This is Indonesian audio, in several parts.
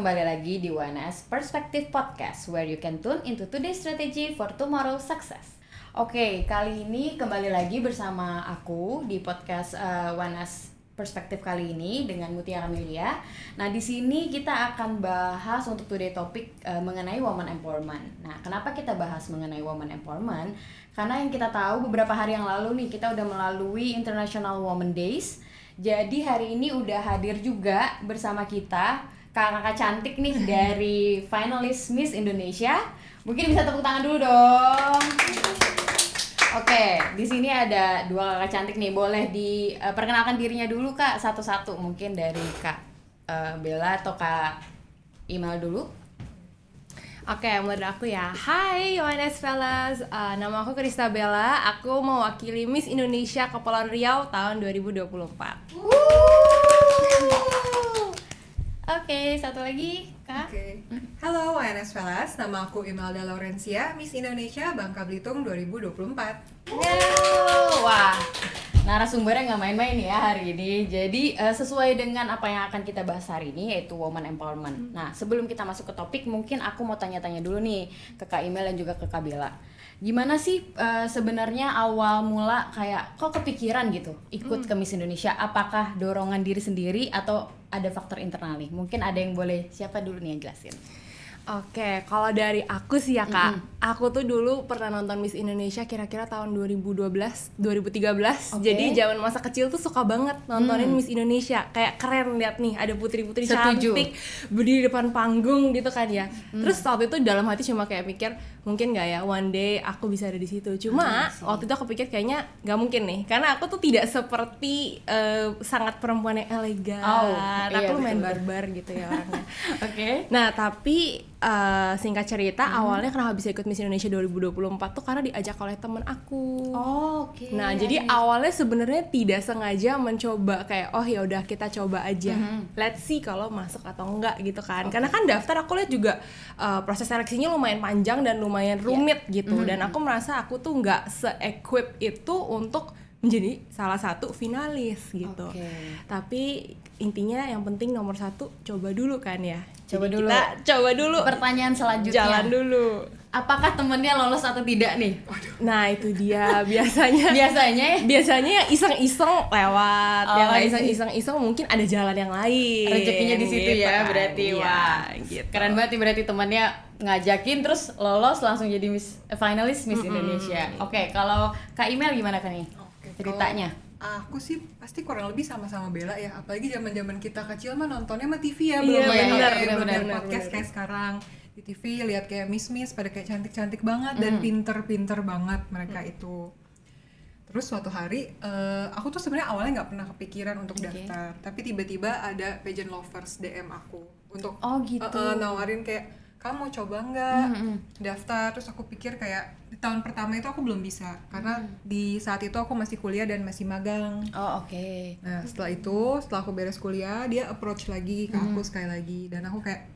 kembali lagi di ONS Perspective Podcast, where you can tune into today's strategy for tomorrow's success. Oke, kali ini kembali lagi bersama aku di podcast ONS Perspektif kali ini dengan Mutia Amelia. Nah, di sini kita akan bahas untuk today topik mengenai woman empowerment. Nah, kenapa kita bahas mengenai woman empowerment? Karena yang kita tahu beberapa hari yang lalu nih kita udah melalui International Women Days. Jadi hari ini udah hadir juga bersama kita kakak-kakak cantik nih dari finalis Miss Indonesia. Mungkin bisa tepuk tangan dulu dong. Oke, di sini ada dua kakak cantik nih. Boleh diperkenalkan dirinya dulu Kak, satu-satu. Mungkin dari Kak Bella atau Kak Imal dulu. Oke, mulai dari aku ya. Hai ONS Fellas, nama aku Krista Bella. Aku mewakili Miss Indonesia Kepulauan Riau tahun 2024. Oke, satu lagi Kak. Oke. Halo ONS Fellas, nama aku Imelda Laurencia, Miss Indonesia Bangka Belitung 2024. Wah, narasumbernya nggak main-main ya hari ini. Jadi sesuai dengan apa yang akan kita bahas hari ini, yaitu woman empowerment. Nah, sebelum kita masuk ke topik, mungkin aku mau tanya-tanya dulu nih ke Kak Imel dan juga ke Kak Bella. Gimana sih sebenarnya awal mula kayak kok kepikiran gitu ikut ke Miss Indonesia? Apakah dorongan diri sendiri atau ada faktor internal nih? Mungkin ada yang boleh, siapa dulu nih yang jelasin? Oke, kalau dari aku sih ya Kak, aku tuh dulu pernah nonton Miss Indonesia kira-kira tahun 2012, 2013. Oke. Jadi zaman masa kecil tuh suka banget nontonin Miss Indonesia. Kayak keren lihat nih, ada putri-putri Setuju. cantik berdiri di depan panggung gitu kan ya. Terus waktu itu dalam hati cuma kayak mikir, mungkin nggak ya one day aku bisa ada di situ. Cuma waktu itu aku pikir kayaknya nggak mungkin nih, karena aku tuh tidak seperti sangat perempuan yang elegan. Iya, Aku lumayan betul. barbar gitu ya orangnya. Oke. Nah tapi singkat cerita awalnya kenapa bisa ikut Miss Indonesia 2024 tuh karena diajak oleh temen aku. Oh, oke. Nah jadi awalnya sebenarnya tidak sengaja mencoba kayak oh ya udah kita coba aja, let's see kalau masuk atau enggak gitu kan. Karena kan daftar aku lihat juga proses seleksinya lumayan panjang dan lumayan rumit gitu. Dan aku merasa aku tuh nggak se-equip itu untuk menjadi salah satu finalis gitu. Oke. Tapi intinya yang penting nomor satu coba dulu kan ya. Coba Jadi dulu. kita coba dulu. Pertanyaan selanjutnya. Jalan dulu. Apakah temennya lolos atau tidak nih? Nah itu dia biasanya. Biasanya ya? Biasanya yang iseng-iseng lewat, Oh, yang nggak I see. iseng-iseng mungkin ada jalan yang lain. Rezekinya di situ gitu ya kan. berarti. Iya, Wah, gitu. keren banget nih berarti temannya ngajakin terus lolos langsung jadi finalis Miss Indonesia. Oke, kalau Kak Imel gimana kan nih Oke, ceritanya? kalau aku sih pasti kurang lebih sama-sama Bella ya, apalagi zaman-zaman kita kecil mah nontonnya mah TV ya, Iya, belum benar, kayak benar, podcast kayak sekarang. Di TV lihat kayak miss-miss pada kayak cantik-cantik banget dan pinter-pinter banget mereka itu. Terus suatu hari aku tuh sebenarnya awalnya nggak pernah kepikiran untuk daftar, tapi tiba-tiba ada pageant lovers DM aku untuk Oh, gitu. nawarin kayak kamu mau coba nggak daftar. Terus aku pikir kayak di tahun pertama itu aku belum bisa karena di saat itu aku masih kuliah dan masih magang. Oh, oke. Nah setelah aku beres kuliah, dia approach lagi ke aku sekali lagi dan aku kayak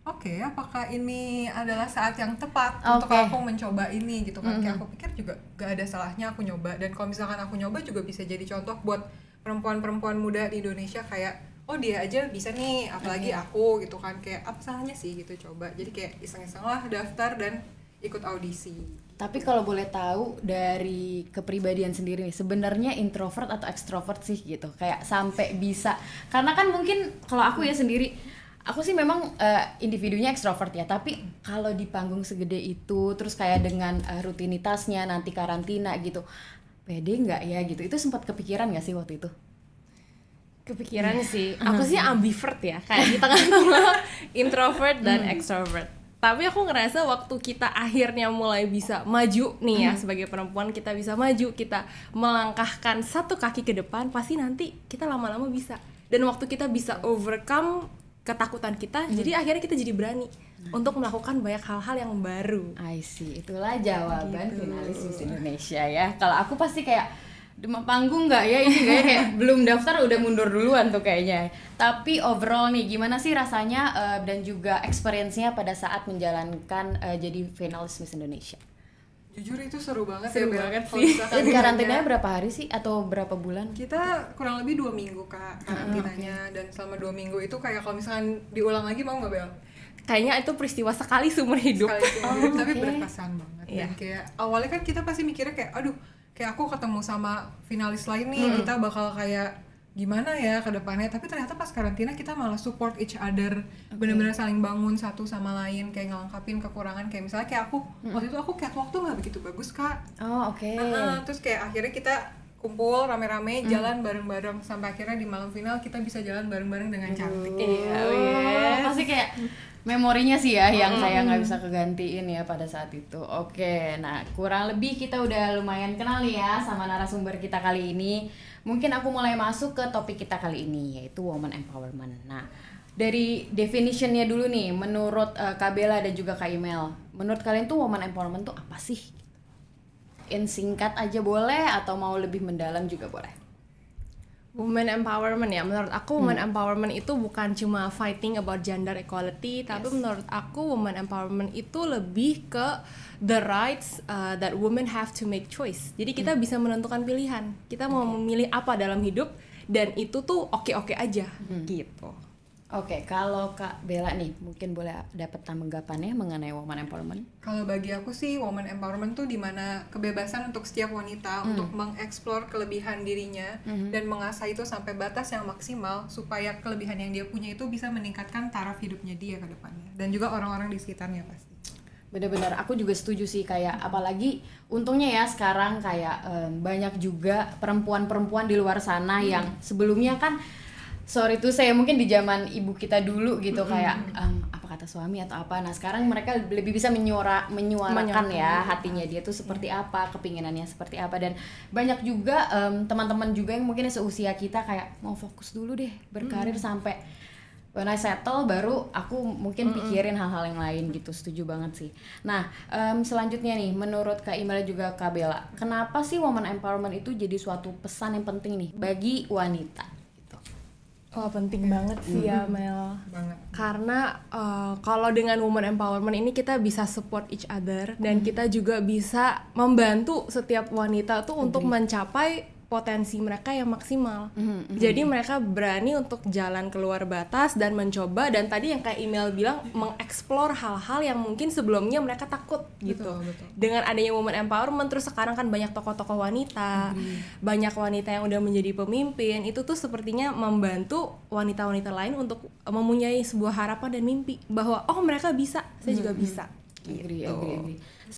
oke, apakah ini adalah saat yang tepat untuk Oke. aku mencoba ini gitu kan. Kayak aku pikir juga gak ada salahnya aku nyoba, dan kalau misalkan aku nyoba juga bisa jadi contoh buat perempuan-perempuan muda di Indonesia kayak oh dia aja bisa nih, apalagi aku gitu kan. Kayak apa salahnya sih gitu coba. Jadi kayak iseng-iseng lah daftar dan ikut audisi. Tapi kalau boleh tahu dari kepribadian sendiri nih, sebenarnya introvert atau extrovert sih gitu. Kayak sampai bisa, karena kan mungkin kalau aku ya sendiri, aku sih memang individunya ekstrovert ya, tapi kalau di panggung segede itu, terus kayak dengan rutinitasnya nanti karantina gitu, pede nggak ya gitu? Itu sempat kepikiran nggak sih waktu itu? Kepikiran sih, aku sih ambivert ya, kayak di tengah-tengah introvert dan extrovert. Tapi aku ngerasa waktu kita akhirnya mulai bisa maju nih ya, sebagai perempuan kita bisa maju, kita melangkahkan satu kaki ke depan, pasti nanti kita lama-lama bisa. Dan waktu kita bisa overcome ketakutan kita, jadi akhirnya kita jadi berani untuk melakukan banyak hal-hal yang baru. I see, itulah jawaban finalis Miss Indonesia ya. Kalau aku pasti kayak demam panggung nggak ya ini kayak belum daftar udah mundur duluan tuh kayaknya. Tapi overall nih gimana sih rasanya dan juga experience-nya pada saat menjalankan jadi finalis Miss Indonesia? Jujur itu seru banget Seru Bel. banget Kalau sih. misalkan Karantinanya ditanya, berapa hari sih atau berapa bulan? kita kurang lebih 2 minggu Kak karantinanya. Dan selama 2 minggu itu kayak kalau misalkan diulang lagi mau nggak Bel? Kayaknya itu peristiwa sekali seumur hidup. Sekali seumur hidup, tapi oke. berkesan banget. Iya. Dan kayak awalnya kan kita pasti mikirnya kayak aduh kayak aku ketemu sama finalis lain nih, kita bakal kayak gimana ya ke depannya, tapi ternyata pas karantina kita malah support each other, bener-bener saling bangun satu sama lain, kayak ngelengkapin kekurangan. Kayak misalnya kayak aku waktu itu aku catwalk tuh nggak begitu bagus Kak. Oh, oke. Terus kayak akhirnya kita kumpul rame-rame jalan bareng-bareng sampai akhirnya di malam final kita bisa jalan bareng-bareng dengan cantik. Iya, Pasti kayak memorinya sih ya yang kayak nggak bisa kegantiin ya pada saat itu. Oke, nah kurang lebih kita udah lumayan kenal nih ya sama narasumber kita kali ini. Mungkin aku mulai masuk ke topik kita kali ini, yaitu woman empowerment. Nah, dari definitionnya dulu nih, menurut Kak Bella dan juga Kak Imel, menurut kalian tuh woman empowerment tuh apa sih? In singkat aja boleh atau mau lebih mendalam juga boleh. Women empowerment ya, menurut aku women empowerment itu bukan cuma fighting about gender equality, tapi menurut aku women empowerment itu lebih ke the rights that women have to make choice. Jadi kita bisa menentukan pilihan, kita mau memilih apa dalam hidup, dan itu tuh oke-oke aja gitu. Oke, kalau Kak Bella nih mungkin boleh dapat tanggapannya mengenai woman empowerment. Kalau bagi aku sih woman empowerment tuh dimana kebebasan untuk setiap wanita untuk mengeksplor kelebihan dirinya dan mengasah itu sampai batas yang maksimal supaya kelebihan yang dia punya itu bisa meningkatkan taraf hidupnya dia ke depannya dan juga orang-orang di sekitarnya pasti. Benar-benar aku juga setuju sih, kayak apalagi untungnya ya sekarang kayak banyak juga perempuan-perempuan di luar sana yang sebelumnya kan sorry tuh saya mungkin di zaman ibu kita dulu gitu kayak apa kata suami atau apa. Nah sekarang mereka lebih bisa menyuarakan ya hatinya dia tuh seperti apa, kepinginannya seperti apa. Dan banyak juga teman-teman juga yang mungkin seusia kita kayak mau fokus dulu deh berkarir sampai when I settle baru aku mungkin pikirin hal-hal yang lain gitu. Setuju banget sih. Nah selanjutnya nih, menurut Kak Imel juga Kak Bella, kenapa sih woman empowerment itu jadi suatu pesan yang penting nih bagi wanita? Wah, penting banget sih ya Mel. Banget. Karena kalau dengan woman empowerment ini kita bisa support each other dan kita juga bisa membantu setiap wanita tuh untuk mencapai potensi mereka yang maksimal. Jadi mereka berani untuk jalan keluar batas dan mencoba, dan tadi yang kayak Email bilang mengeksplor hal-hal yang mungkin sebelumnya mereka takut gitu. Betul. Dengan adanya woman empowerment, terus sekarang kan banyak tokoh-tokoh wanita, banyak wanita yang udah menjadi pemimpin, itu tuh sepertinya membantu wanita-wanita lain untuk mempunyai sebuah harapan dan mimpi bahwa oh mereka bisa, saya juga bisa. Agree.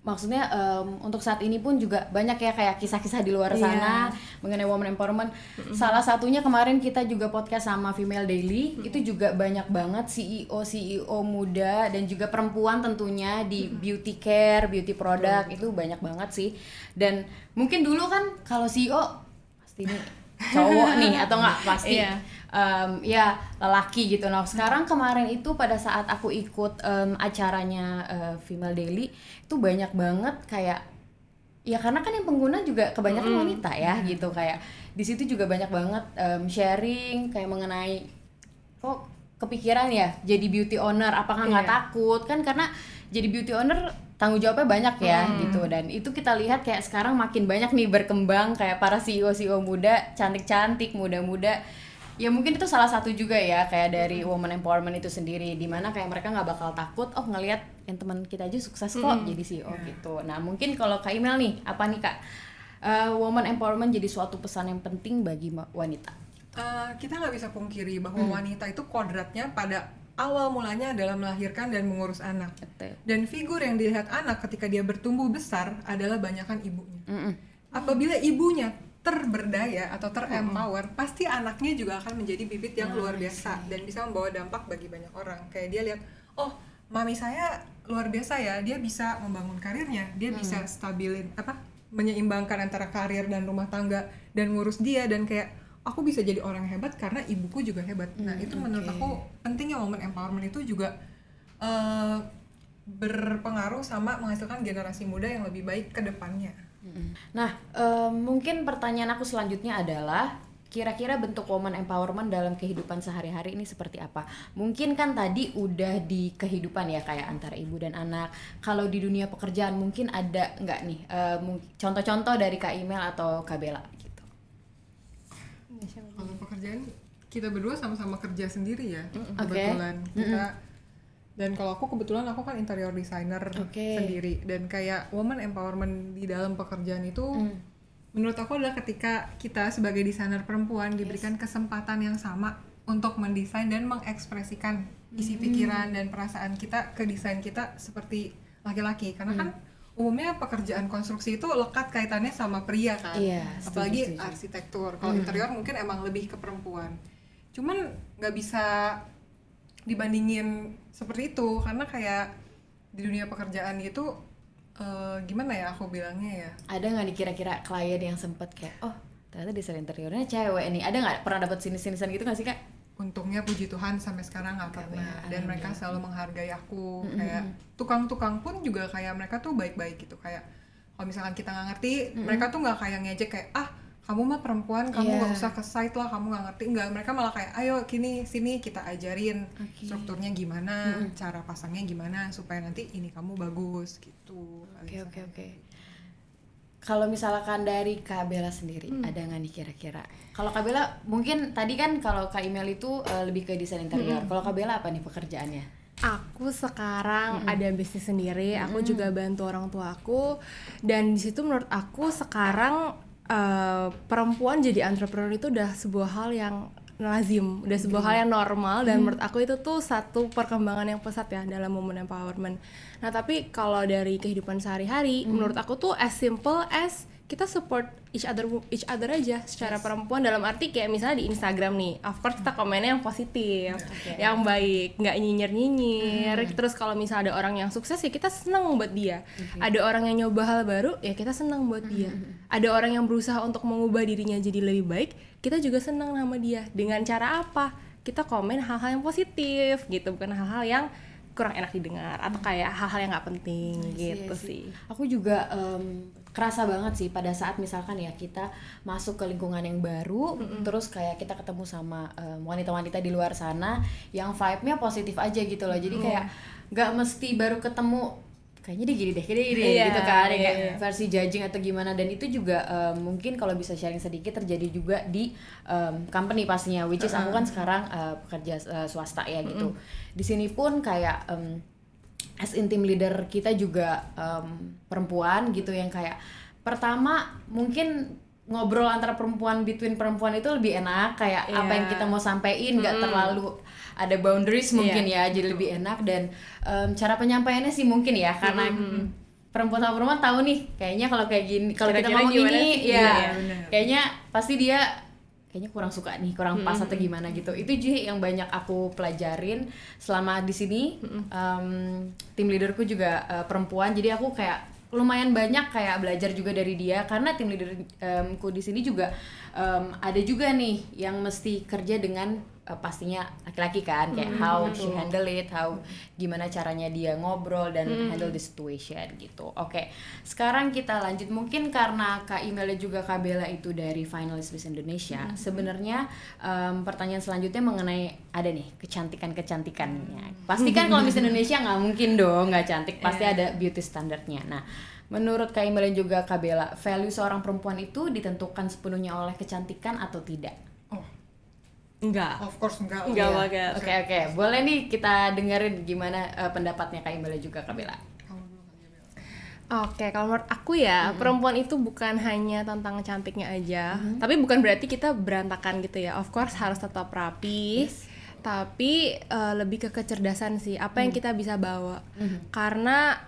Maksudnya untuk saat ini pun juga banyak ya kayak kisah-kisah di luar sana mengenai woman empowerment. Salah satunya kemarin kita juga podcast sama Female Daily, itu juga banyak banget CEO muda dan juga perempuan tentunya di beauty care, beauty product itu banyak banget sih. Dan mungkin dulu kan kalau CEO pasti ini cowok nih atau enggak pasti ya lelaki gitu. Nah sekarang kemarin itu pada saat aku ikut acaranya Female Daily itu banyak banget kayak ya karena kan yang pengguna juga kebanyakan wanita ya gitu, kayak di situ juga banyak banget sharing kayak mengenai kok kepikiran ya jadi beauty owner, apakah nggak takut kan, karena jadi beauty owner tanggung jawabnya banyak ya gitu. Dan itu kita lihat kayak sekarang makin banyak nih berkembang kayak para CEO muda, cantik-cantik, muda-muda. Ya mungkin itu salah satu juga ya kayak dari woman empowerment itu sendiri, dimana kayak mereka nggak bakal takut ngelihat yang teman kita aja sukses kok jadi CEO gitu. Nah mungkin kalau Kak Imel nih, apa nih Kak, woman empowerment jadi suatu pesan yang penting bagi wanita? Kita nggak bisa pungkiri bahwa wanita itu kodratnya pada awal mulanya adalah melahirkan dan mengurus anak. Betul. Dan figur yang dilihat anak ketika dia bertumbuh besar adalah banyakan ibunya. Apabila ibunya terberdaya atau terempower, pasti anaknya juga akan menjadi bibit yang luar biasa dan bisa membawa dampak bagi banyak orang. Kayak dia lihat, oh mami saya luar biasa ya, dia bisa membangun karirnya, dia bisa stabilin menyeimbangkan antara karir dan rumah tangga dan ngurus dia, dan kayak aku bisa jadi orang yang hebat karena ibuku juga hebat. Nah itu menurut aku pentingnya woman empowerment itu juga berpengaruh sama menghasilkan generasi muda yang lebih baik ke depannya. Nah, mungkin pertanyaan aku selanjutnya adalah kira-kira bentuk woman empowerment dalam kehidupan sehari-hari ini seperti apa? Mungkin kan tadi udah di kehidupan ya, kayak antara ibu dan anak. Kalau di dunia pekerjaan mungkin ada nggak nih contoh-contoh dari Kak Imel atau Kak Bella gitu? Kalau pekerjaan kita berdua sama-sama kerja sendiri ya, Oke. kebetulan kita. Dan kalau aku kebetulan aku kan interior designer sendiri, dan kayak woman empowerment di dalam pekerjaan itu menurut aku adalah ketika kita sebagai desainer perempuan diberikan kesempatan yang sama untuk mendesain dan mengekspresikan isi pikiran dan perasaan kita ke desain kita seperti laki-laki, karena kan umumnya pekerjaan konstruksi itu lekat kaitannya sama pria kan, apalagi arsitektur. Kalau interior mungkin emang lebih ke perempuan, cuman nggak bisa dibandingin seperti itu, karena kayak di dunia pekerjaan gitu gimana ya aku bilangnya ya, ada nggak nih kira-kira klien yang sempet kayak oh ternyata desain interiornya cewek nih, ada nggak pernah dapat sinis-sinisan gitu nggak sih Kak? untungnya puji Tuhan sampai sekarang nggak pernah, dan mereka selalu menghargai aku. Kayak tukang-tukang pun juga kayak mereka tuh baik-baik gitu, kayak kalau misalkan kita nggak ngerti mereka tuh nggak kayak ngejek kayak kamu mah perempuan, kamu nggak usah ke site lah, kamu nggak ngerti. Enggak, mereka malah kayak ayo sini kita ajarin strukturnya gimana, cara pasangnya gimana supaya nanti ini kamu bagus gitu. Oke. Kalau misalkan dari Kak Bella sendiri, ada nggak nih kira-kira? Kalau Kak Bella mungkin tadi kan kalau Kak Imel itu lebih ke desain interior. Kalau Kak Bella apa nih pekerjaannya? Aku sekarang ada bisnis sendiri, aku juga bantu orang tua aku, dan di situ menurut aku sekarang perempuan jadi entrepreneur itu udah sebuah hal yang lazim, udah sebuah hal yang normal, dan menurut aku itu tuh satu perkembangan yang pesat ya dalam women empowerment. Nah tapi kalau dari kehidupan sehari-hari, menurut aku tuh as simple as kita support each other aja secara perempuan, dalam arti kayak misalnya di Instagram nih, of course kita komennya yang positif, yang baik, nggak nyinyir. Terus kalau misalnya ada orang yang sukses ya kita seneng buat dia, ada orang yang nyoba hal baru ya kita seneng buat dia, ada orang yang berusaha untuk mengubah dirinya jadi lebih baik, kita juga seneng sama dia. Dengan cara apa? Kita komen hal-hal yang positif gitu, bukan hal-hal yang kurang enak didengar atau kayak hal-hal yang nggak penting gitu sih. Aku juga kerasa banget sih pada saat misalkan ya kita masuk ke lingkungan yang baru, terus kayak kita ketemu sama wanita-wanita di luar sana yang vibe-nya positif aja gitu loh. Jadi kayak nggak mesti baru ketemu kayaknya dia gini deh gitu kan, kayak versi judging atau gimana. Dan itu juga mungkin kalau bisa sharing sedikit terjadi juga di company pastinya, which is aku kan sekarang pekerja swasta ya gitu. Di sini pun kayak as in team leader kita juga perempuan gitu, yang kayak pertama mungkin ngobrol antara between perempuan itu lebih enak, kayak apa yang kita mau sampein nggak terlalu ada boundaries mungkin ya, jadi lebih enak. Dan cara penyampaiannya sih mungkin ya karena perempuan sama perempuan tahu nih kayaknya kalau kayak gini, kalau kita ngomong ini kayaknya pasti dia kayaknya kurang suka nih, kurang pas atau gimana gitu. Itu juga yang banyak aku pelajarin selama di sini. Tim leaderku juga perempuan, jadi aku kayak lumayan banyak kayak belajar juga dari dia, karena tim leaderku di sini juga ada juga nih yang mesti kerja dengan pastinya laki-laki kan, kayak how she handle it, how gimana caranya dia ngobrol dan handle the situation gitu. Oke, sekarang kita lanjut, mungkin karena Kak Imel dan juga Kak Bella itu dari Finalist Miss Indonesia. Sebenarnya pertanyaan selanjutnya mengenai ada nih kecantikannya. Pasti kan kalau Miss Indonesia nggak mungkin dong nggak cantik, pasti ada beauty standarnya. Nah, menurut Kak Imel dan juga Kak Bella, value seorang perempuan itu ditentukan sepenuhnya oleh kecantikan atau tidak? Enggak. Of course enggak. Banget. Oke. Boleh nih kita dengerin gimana pendapatnya Kak Imel dan juga Kak Bella. Oke, kalau menurut aku ya, perempuan itu bukan hanya tentang cantiknya aja, tapi bukan berarti kita berantakan gitu ya. Of course harus tetap rapi, tapi lebih ke kecerdasan sih, apa yang kita bisa bawa. Karena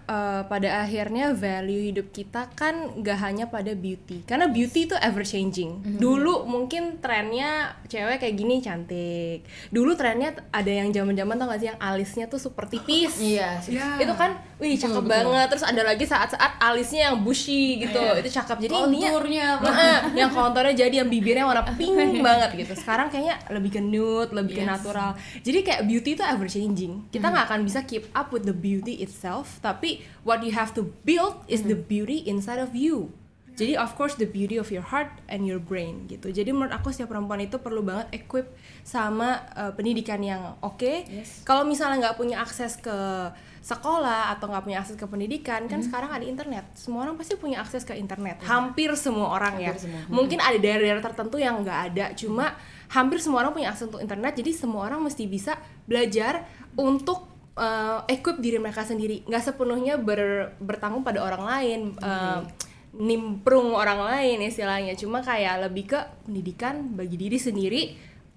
pada akhirnya value hidup kita kan gak hanya pada beauty, karena beauty itu ever changing. Dulu mungkin trennya cewek kayak gini cantik, dulu trennya ada yang zaman-zaman tau gak sih yang alisnya tuh super tipis. Itu kan wih cakep banget. Terus ada lagi saat-saat alisnya yang bushy gitu, itu cakep. Jadi konturnya yang konturnya jadi yang bibirnya warna pink banget gitu. Sekarang kayaknya lebih ke nude, lebih ke natural. Jadi kayak beauty itu ever changing. Kita nggak akan bisa keep up with the beauty itself, tapi what you have to build is the beauty inside of you. Jadi of course the beauty of your heart and your brain gitu. Jadi menurut aku setiap perempuan itu perlu banget equip sama pendidikan yang oke. Yes. Kalau misalnya nggak punya akses ke sekolah atau nggak punya akses ke pendidikan, kan sekarang ada internet. Semua orang pasti punya akses ke internet. Hampir semua orang ya. Hampir semua. Mungkin ada daerah-daerah tertentu yang nggak ada, cuma hampir semua orang punya akses untuk internet. Jadi semua orang mesti bisa belajar untuk equip diri mereka sendiri. Nggak sepenuhnya bertanggung pada orang lain. Nimbrung orang lain istilahnya, cuma kayak lebih ke pendidikan bagi diri sendiri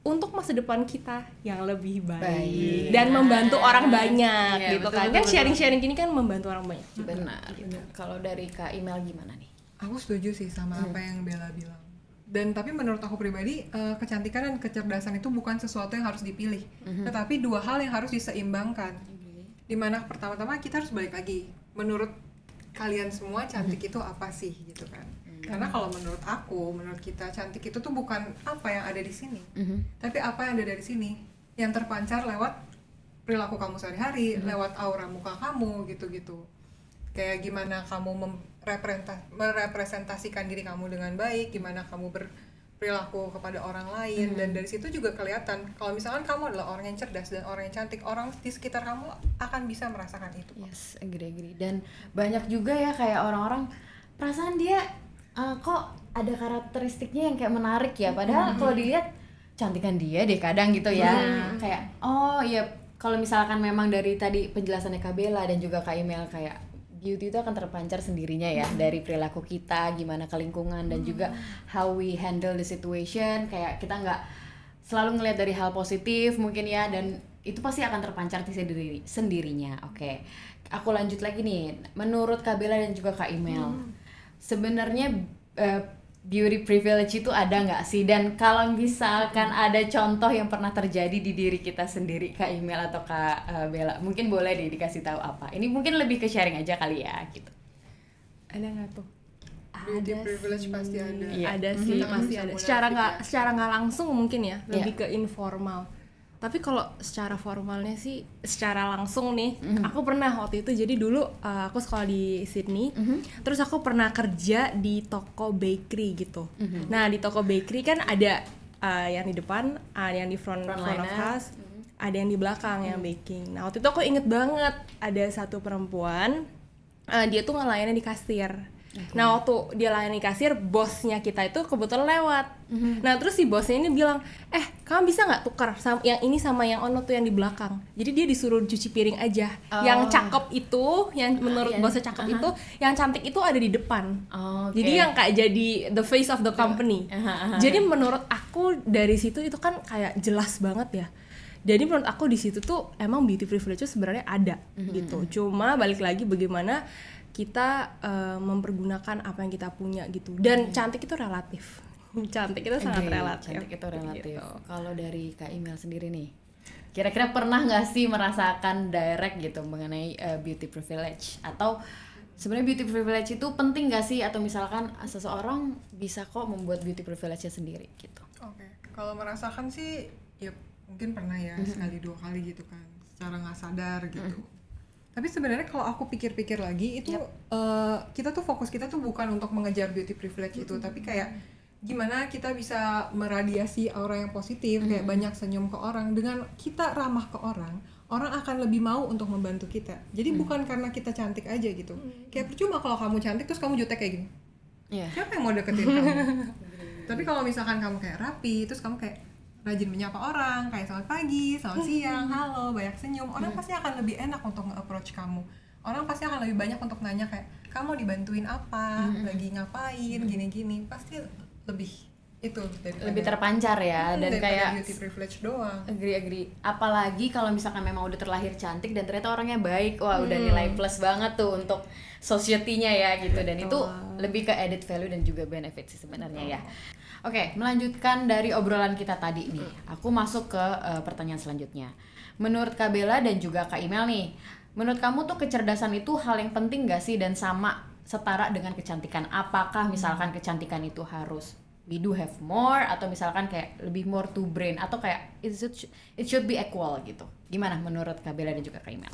untuk masa depan kita yang lebih baik. Dan membantu orang banyak gitu betul, kan. betul, Kan betul. sharing-sharing gini kan membantu orang banyak. Benar. Kalau dari Kak Imel gimana nih? Aku setuju sih sama apa yang Bella bilang. Dan tapi menurut aku pribadi, kecantikan dan kecerdasan itu bukan sesuatu yang harus dipilih, tetapi dua hal yang harus diseimbangkan. Dimana pertama-tama kita harus balik lagi, menurut kalian semua cantik itu apa sih gitu kan? Karena kalau menurut aku, menurut kita cantik itu tuh bukan apa yang ada di sini, tapi apa yang ada dari sini, yang terpancar lewat perilaku kamu sehari-hari, lewat aura muka kamu gitu-gitu. Kayak gimana kamu merepresentasikan diri kamu dengan baik, gimana kamu berperilaku kepada orang lain, dan dari situ juga kelihatan kalau misalkan kamu adalah orang yang cerdas dan orang yang cantik, orang di sekitar kamu akan bisa merasakan itu. Yes, agree. Dan banyak juga ya kayak orang-orang perasaan dia kok ada karakteristiknya yang kayak menarik ya, padahal kalau dilihat cantikan dia deh kadang gitu ya. Kayak oh iya, kalau misalkan memang dari tadi penjelasannya Kak Bella dan juga Kak Imel, kayak beauty itu akan terpancar sendirinya ya dari perilaku kita, gimana ke lingkungan, dan juga how we handle the situation. Kayak kita nggak selalu ngelihat dari hal positif mungkin ya, dan itu pasti akan terpancar di sendirinya. Oke, aku lanjut lagi nih. Menurut Kak Bella dan juga Kak Imel, sebenarnya beauty privilege itu ada nggak sih? Dan kalau misalkan ada contoh yang pernah terjadi di diri kita sendiri, Kak Imel atau Kak Bella, mungkin boleh deh dikasih tahu apa. Ini mungkin lebih ke sharing aja kali ya gitu. Ada nggak tuh? Beauty privilege pasti ada. Iya. Ada sih, Jangan pasti bisa ada. munafik Secara nggak langsung mungkin ya, lebih Iya. ke informal. Tapi kalau secara formalnya sih, secara langsung nih, aku pernah waktu itu, jadi dulu aku sekolah di Sydney, terus aku pernah kerja di toko bakery gitu. Nah di toko bakery kan ada yang di depan, ada yang di front of Frontliner. house, ada yang di belakang yang baking. Nah waktu itu aku inget banget ada satu perempuan, dia tuh ngelayani di kasir. Nah waktu dia layani kasir, bosnya kita itu kebetulan lewat. Nah terus si bosnya ini bilang, kamu bisa nggak tukar yang ini sama yang ono tuh yang di belakang. Jadi dia disuruh cuci piring aja. Yang cakep itu, yang menurut bosnya cakep itu, yang cantik itu ada di depan. Oke. Jadi yang kayak jadi the face of the company. Jadi menurut aku dari situ itu kan kayak jelas banget ya. Jadi menurut aku di situ tuh emang beauty privilege sebenarnya ada gitu. Cuma balik lagi bagaimana kita mempergunakan apa yang kita punya gitu. Dan cantik itu relatif. Cantik itu sangat Agree, relatif. Cantik itu relatif. Gitu. Kalau dari Kak Imel sendiri nih, kira-kira pernah nggak sih merasakan direct gitu mengenai beauty privilege? Atau sebenarnya beauty privilege itu penting nggak sih? Atau misalkan seseorang bisa kok membuat beauty privilege-nya sendiri gitu? Oke, kalau merasakan sih ya mungkin pernah ya sekali dua kali gitu kan, secara nggak sadar gitu. Tapi sebenarnya kalau aku pikir-pikir lagi itu kita tuh fokus kita tuh bukan untuk mengejar beauty privilege itu, tapi kayak gimana kita bisa meradiasi aura yang positif, kayak banyak senyum ke orang. Dengan kita ramah ke orang, orang akan lebih mau untuk membantu kita. Jadi bukan karena kita cantik aja gitu. Kayak percuma kalau kamu cantik terus kamu jutek kayak gini. Iya. Siapa yang mau deketin kamu? Tapi kalau misalkan kamu kayak rapi, terus kamu kayak rajin menyapa orang, kayak selamat pagi, selamat siang, halo, banyak senyum, orang pasti akan lebih enak untuk nge-approach kamu. Orang pasti akan lebih banyak untuk nanya kayak, kamu dibantuin apa, lagi ngapain, gini-gini, pasti lebih itu daripada Lebih terpancar ya, dan daripada kayak beauty privilege doang. agree. Apalagi kalau misalkan memang udah terlahir cantik dan ternyata orangnya baik, wah udah nilai plus banget tuh untuk society-nya ya gitu. Dan itu lebih ke added value dan juga benefit sih sebenarnya ya. Oke, melanjutkan dari obrolan kita tadi nih, aku masuk ke pertanyaan selanjutnya. Menurut Kak Bella dan juga Kak Imel nih, menurut kamu tuh kecerdasan itu hal yang penting gak sih dan sama setara dengan kecantikan? Apakah misalkan kecantikan itu harus we do have more, atau misalkan kayak lebih more to brain, atau kayak it should be equal gitu? Gimana menurut Kak Bella dan juga Kak Imel?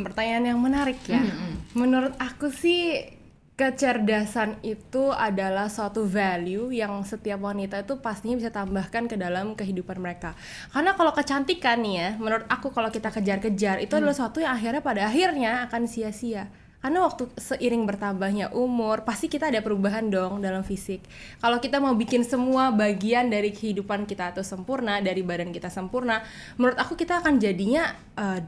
Pertanyaan yang menarik ya. Menurut aku sih kecerdasan itu adalah suatu value yang setiap wanita itu pastinya bisa tambahkan ke dalam kehidupan mereka. Karena kalau kecantikan nih ya, menurut aku kalau kita kejar-kejar itu adalah suatu yang akhirnya pada akhirnya akan sia-sia. Karena waktu seiring bertambahnya umur, pasti kita ada perubahan dong dalam fisik. Kalau kita mau bikin semua bagian dari kehidupan kita itu sempurna, dari badan kita sempurna, menurut aku kita akan jadinya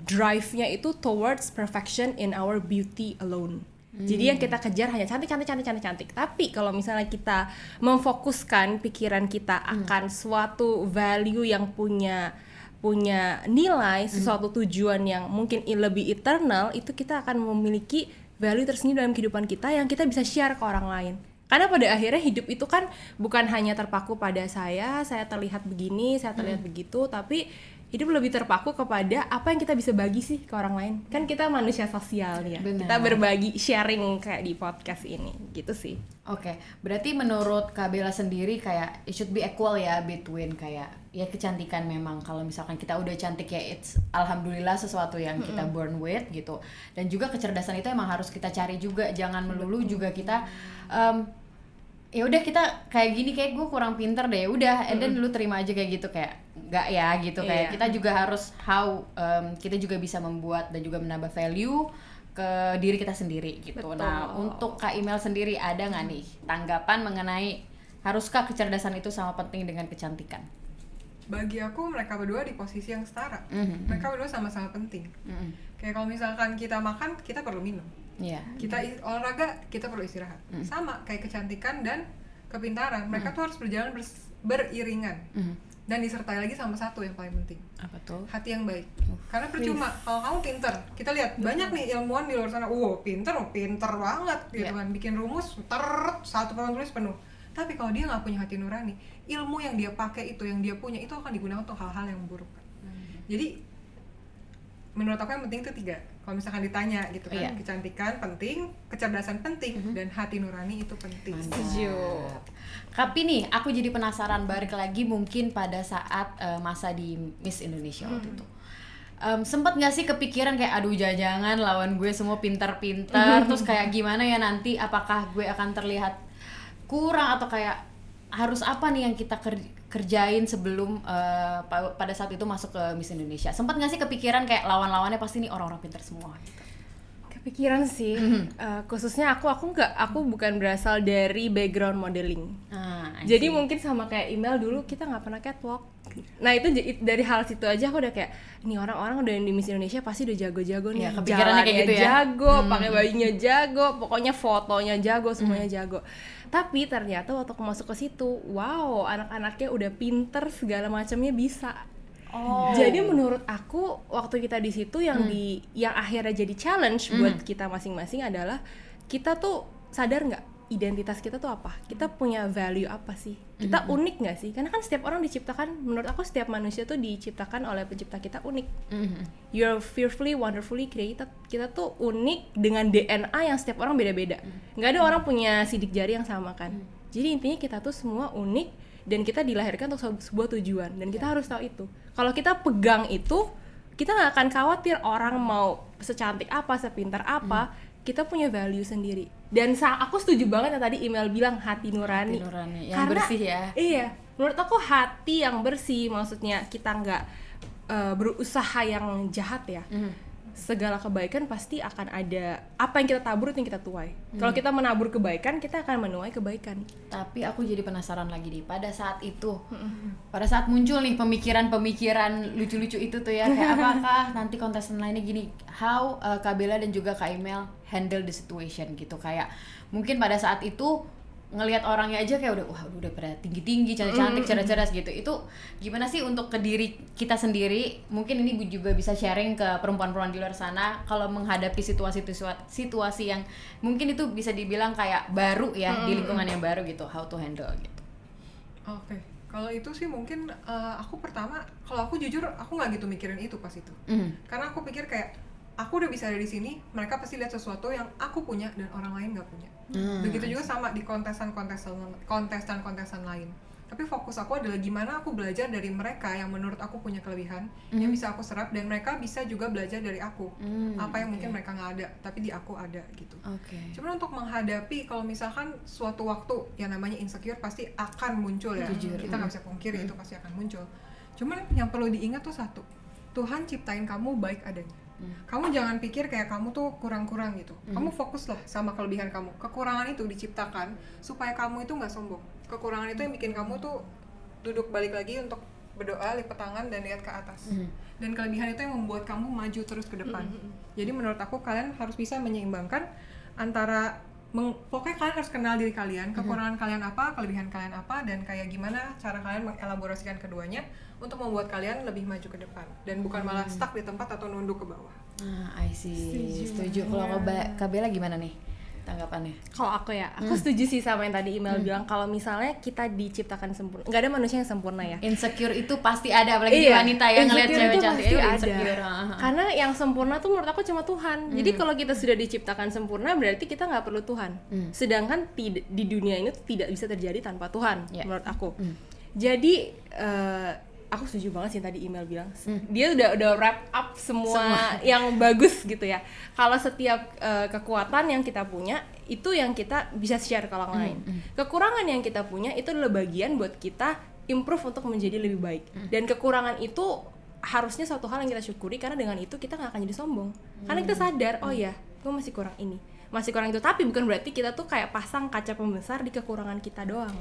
drive-nya itu towards perfection in our beauty alone. Jadi yang kita kejar hanya cantik. Tapi kalau misalnya kita memfokuskan pikiran kita akan suatu value yang punya nilai, sesuatu tujuan yang mungkin lebih eternal, itu kita akan memiliki value tersendiri dalam kehidupan kita yang kita bisa share ke orang lain. Karena pada akhirnya hidup itu kan bukan hanya terpaku pada saya terlihat begini, saya terlihat begitu, tapi hidup lebih terpaku kepada apa yang kita bisa bagi sih ke orang lain. Kan kita manusia sosial ya. Benar. Kita berbagi, sharing kayak di podcast ini, gitu sih. Oke, berarti menurut Kak Bella sendiri kayak it should be equal ya between kayak ya kecantikan memang kalau misalkan kita udah cantik ya it's alhamdulillah sesuatu yang kita born with gitu. Dan juga kecerdasan itu emang harus kita cari juga, jangan melulu juga kita ya udah kita kayak gini kayak gue kurang pinter deh, udah and then lu terima aja kayak gitu, kayak enggak ya gitu. Kayak kita juga harus kita juga bisa membuat dan juga menambah value ke diri kita sendiri gitu. Betul. Nah, untuk Kak Imel sendiri ada nggak nih tanggapan mengenai haruskah kecerdasan itu sama penting dengan kecantikan? Bagi aku mereka berdua di posisi yang setara. Mereka berdua sama-sama penting. Kayak kalau misalkan kita makan, kita perlu minum. Iya. Kita olahraga, kita perlu istirahat. Sama kayak kecantikan dan kepintaran, mereka tuh harus berjalan beriringan. Dan disertai lagi sama satu yang paling penting, Apa tuh? hati yang baik. Karena percuma kalau kamu pinter, kita lihat banyak nih ilmuwan di luar sana, pinter banget gitu kan, bikin rumus satu papan tulis penuh. Tapi kalau dia nggak punya hati nurani, ilmu yang dia pakai itu, yang dia punya itu akan digunakan untuk hal-hal yang buruk. Jadi menurut aku yang penting itu 3. Kalau misalkan ditanya gitu kan, kecantikan penting, kecerdasan penting, dan hati nurani itu penting. Setuju. Tapi nih, aku jadi penasaran balik lagi mungkin pada saat masa di Miss Indonesia waktu itu. Sempet nggak sih kepikiran kayak aduh jangan lawan gue semua pintar-pintar, terus kayak gimana ya nanti, apakah gue akan terlihat kurang atau kayak harus apa nih yang kita kerjain sebelum pada saat itu masuk ke Miss Indonesia? Sempat nggak sih kepikiran kayak lawan-lawannya pasti nih orang-orang pintar semua gitu? Kepikiran sih, khususnya aku bukan berasal dari background modeling. Jadi mungkin sama kayak email dulu kita nggak pernah catwalk. Nah itu dari hal situ aja aku udah kayak ini orang-orang udah di Miss Indonesia pasti udah jago-jago nih. Kepikirannya kayak gitu ya. Jago, pakai bajunya jago, pokoknya fotonya jago, semuanya jago. Tapi ternyata waktu aku masuk ke situ, wow, anak-anaknya udah pinter segala macamnya bisa. Jadi menurut aku waktu kita di situ yang akhirnya jadi challenge buat kita masing-masing adalah kita tuh sadar nggak identitas kita tuh apa? Kita punya value apa sih? Kita unik nggak sih? Karena kan setiap orang diciptakan, menurut aku setiap manusia tuh diciptakan oleh pencipta kita unik. You're fearfully, wonderfully created. Kita tuh unik dengan DNA yang setiap orang beda-beda. Nggak ada orang punya sidik jari yang sama kan? Jadi intinya kita tuh semua unik dan kita dilahirkan untuk sebuah tujuan dan kita harus tahu itu. Kalau kita pegang itu, kita nggak akan khawatir orang mau secantik apa, sepintar apa. Kita punya value sendiri. Dan aku setuju banget yang tadi email bilang hati nurani. Hati nurani yang karena, bersih ya. Iya, menurut aku hati yang bersih, maksudnya kita nggak berusaha yang jahat ya. Segala kebaikan pasti akan ada, apa yang kita tabur itu yang kita tuai. Kalau kita menabur kebaikan, kita akan menuai kebaikan. Tapi aku jadi penasaran lagi nih, pada saat itu, pada saat muncul nih pemikiran lucu-lucu itu tuh ya, kayak apakah nanti kontestan lainnya gini, how Kak Bella dan juga Kak Imel handle the situation gitu, kayak mungkin pada saat itu ngelihat orangnya aja kayak udah pada tinggi-tinggi, cantik-cantik, cerdas-cerdas gitu. Itu gimana sih untuk ke diri kita sendiri? Mungkin ini juga bisa sharing ke perempuan-perempuan di luar sana kalau menghadapi situasi yang mungkin itu bisa dibilang kayak baru ya, di lingkungan yang baru gitu, how to handle gitu. Oke. Kalau itu sih mungkin aku pertama, kalau aku jujur aku nggak gitu mikirin itu pas itu. Karena aku pikir kayak aku udah bisa ada di sini, mereka pasti lihat sesuatu yang aku punya dan orang lain nggak punya. Begitu juga sama di kontestan lain. tapi fokus aku adalah gimana aku belajar dari mereka yang menurut aku punya kelebihan yang bisa aku serap, dan mereka bisa juga belajar dari aku apa yang mungkin mereka nggak ada tapi di aku ada gitu. Cuman untuk menghadapi kalau misalkan suatu waktu yang namanya insecure pasti akan muncul ya, kita nggak bisa pungkiri itu pasti akan muncul. Cuman yang perlu diingat tuh satu, Tuhan ciptain kamu baik adanya. Kamu jangan pikir kayak kamu tuh kurang-kurang gitu. Kamu fokuslah sama kelebihan kamu. Kekurangan itu diciptakan supaya kamu itu nggak sombong. Kekurangan itu yang bikin kamu tuh duduk balik lagi untuk berdoa, lipat tangan dan lihat ke atas. Dan kelebihan itu yang membuat kamu maju terus ke depan. Jadi menurut aku kalian harus bisa menyeimbangkan antara pokoknya kalian harus kenal diri kalian, kekurangan kalian apa, kelebihan kalian apa, dan kayak gimana cara kalian mengelaborasikan keduanya untuk membuat kalian lebih maju ke depan dan bukan malah stuck di tempat atau nunduk ke bawah. I see. Setuju. Kalau Kak Bella gimana nih tanggapannya? Kalau aku ya, aku setuju sih sama yang tadi email bilang, kalau misalnya kita diciptakan sempurna, nggak ada manusia yang sempurna ya. Insecure itu pasti ada, apalagi wanita yang ngeliat cewek cantik itu insecure. Karena yang sempurna tuh menurut aku cuma Tuhan. Jadi kalau kita sudah diciptakan sempurna, berarti kita nggak perlu Tuhan. Sedangkan di dunia ini tidak bisa terjadi tanpa Tuhan, menurut aku. Jadi aku setuju banget sih tadi email bilang, dia udah wrap up semua yang bagus gitu ya. Kalau setiap kekuatan yang kita punya itu yang kita bisa share ke orang lain. Kekurangan yang kita punya itu adalah bagian buat kita improve untuk menjadi lebih baik. Dan kekurangan itu harusnya suatu hal yang kita syukuri, karena dengan itu kita nggak akan jadi sombong. Karena kita sadar, oh ya, gue masih kurang ini, masih kurang itu. Tapi bukan berarti kita tuh kayak pasang kaca pembesar di kekurangan kita doang.